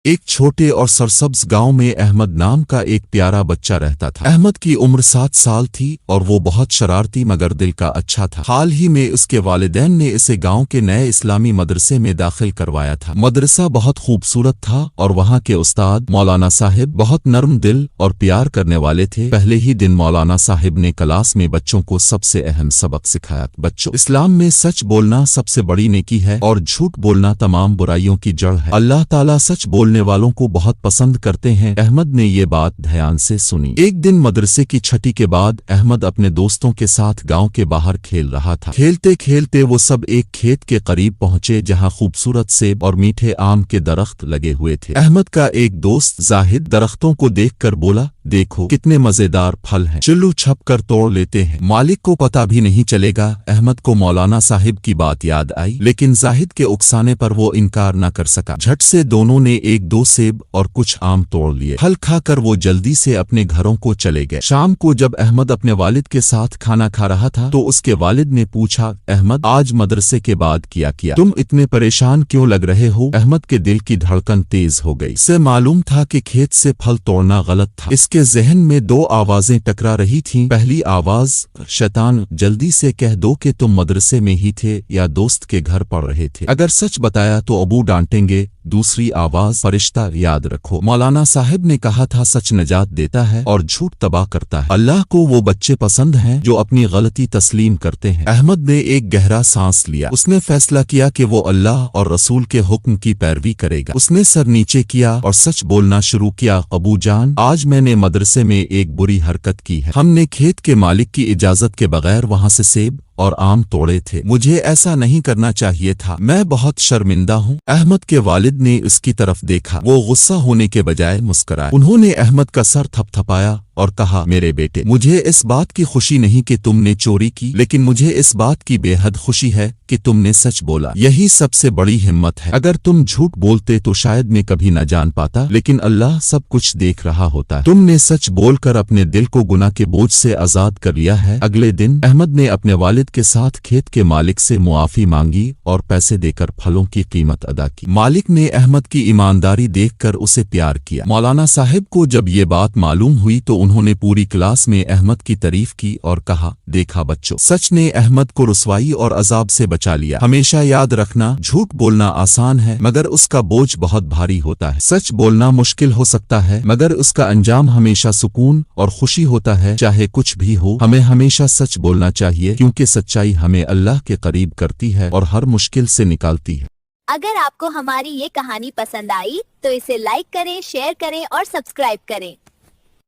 ایک چھوٹے اور سرسبز گاؤں میں احمد نام کا ایک پیارا بچہ رہتا تھا۔ احمد کی عمر 7 سال تھی اور وہ بہت شرارتی مگر دل کا اچھا تھا۔ حال ہی میں اس کے والدین نے اسے گاؤں کے نئے اسلامی مدرسے میں داخل کروایا تھا۔ مدرسہ بہت خوبصورت تھا اور وہاں کے استاد مولانا صاحب بہت نرم دل اور پیار کرنے والے تھے۔ پہلے ہی دن مولانا صاحب نے کلاس میں بچوں کو سب سے اہم سبق سکھایا۔ بچوں، اسلام میں سچ بولنا سب سے بڑی نیکی ہے اور جھوٹ بولنا تمام برائیوں کی جڑ ہے۔ اللہ تعالیٰ سچ بولنے والوں کو بہت پسند کرتے ہیں۔ احمد نے یہ بات دھیان سے سنی۔ ایک دن مدرسے کی چھٹی کے بعد احمد اپنے دوستوں کے ساتھ گاؤں کے باہر کھیل رہا تھا۔ کھیلتے کھیلتے وہ سب ایک کھیت کے قریب پہنچے جہاں خوبصورت سیب اور میٹھے آم کے درخت لگے ہوئے تھے۔ احمد کا ایک دوست زاہد درختوں کو دیکھ کر بولا، دیکھو کتنے مزیدار پھل ہیں، چلو چھپ کر توڑ لیتے ہیں، مالک کو پتہ بھی نہیں چلے گا۔ احمد کو مولانا صاحب کی بات یاد آئی، لیکن زاہد کے اکسانے پر وہ انکار نہ کر سکا۔ جھٹ سے دونوں نے ایک دو سیب اور کچھ آم توڑ لیے۔ پھل کھا کر وہ جلدی سے اپنے گھروں کو چلے گئے۔ شام کو جب احمد اپنے والد کے ساتھ کھانا کھا رہا تھا تو اس کے والد نے پوچھا، احمد آج مدرسے کے بعد کیا تم اتنے پریشان کیوں لگ رہے ہو؟ احمد کے دل کی دھڑکن تیز ہو گئی۔ اسے معلوم تھا کہ کھیت سے پھل توڑنا غلط تھا۔ اس کے ذہن میں دو آوازیں ٹکرا رہی تھیں۔ پہلی آواز، شیطان جلدی سے کہہ دو کہ تم مدرسے میں ہی تھے یا دوست کے گھر پڑھ رہے تھے، اگر سچ بتایا تو ابو ڈانٹیں گے۔ دوسری آواز، فرشتہ یاد رکھو مولانا صاحب نے کہا تھا سچ نجات دیتا ہے اور جھوٹ تباہ کرتا ہے۔ اللہ کو وہ بچے پسند ہیں جو اپنی غلطی تسلیم کرتے ہیں۔ احمد نے ایک گہرا سانس لیا۔ اس نے فیصلہ کیا کہ وہ اللہ اور رسول کے حکم کی پیروی کرے گا۔ اس نے سر نیچے کیا اور سچ بولنا شروع کیا، ابو جان آج میں نے مدرسے میں ایک بری حرکت کی ہے۔ ہم نے کھیت کے مالک کی اجازت کے بغیر وہاں سے سیب اور آم توڑے تھے، مجھے ایسا نہیں کرنا چاہیے تھا، میں بہت شرمندہ ہوں۔ احمد کے والد نے اس کی طرف دیکھا، وہ غصہ ہونے کے بجائے مسکرائے۔ انہوں نے احمد کا سر تھپ تھپایا اور کہا، میرے بیٹے مجھے اس بات کی خوشی نہیں کہ تم نے چوری کی، لیکن مجھے اس بات کی بے حد خوشی ہے کہ تم نے سچ بولا، یہی سب سے بڑی ہمت ہے۔ اگر تم جھوٹ بولتے تو شاید میں کبھی نہ جان پاتا، لیکن اللہ سب کچھ دیکھ رہا ہوتا ہے۔ تم نے سچ بول کر اپنے دل کو گناہ کے بوجھ سے آزاد کر لیا ہے۔ اگلے دن احمد نے اپنے والد کے ساتھ کھیت کے مالک سے معافی مانگی اور پیسے دے کر پھلوں کی قیمت ادا کی۔ مالک نے احمد کی ایمانداری دیکھ کر اسے پیار کیا۔ مولانا صاحب کو جب یہ بات معلوم ہوئی تو انہوں نے پوری کلاس میں احمد کی تعریف کی اور کہا، دیکھا بچوں، سچ نے احمد کو رسوائی اور عذاب سے بچا لیا۔ ہمیشہ یاد رکھنا، جھوٹ بولنا آسان ہے مگر اس کا بوجھ بہت بھاری ہوتا ہے۔ سچ بولنا مشکل ہو سکتا ہے مگر اس کا انجام ہمیشہ سکون اور خوشی ہوتا ہے۔ چاہے کچھ بھی ہو، ہمیں ہمیشہ سچ بولنا چاہیے کیونکہ سچائی ہمیں اللہ کے قریب کرتی ہے اور ہر مشکل سے نکالتی ہے۔ اگر آپ کو ہماری یہ کہانی پسند آئی تو اسے لائک کریں، شیئر کریں اور سبسکرائب کریں۔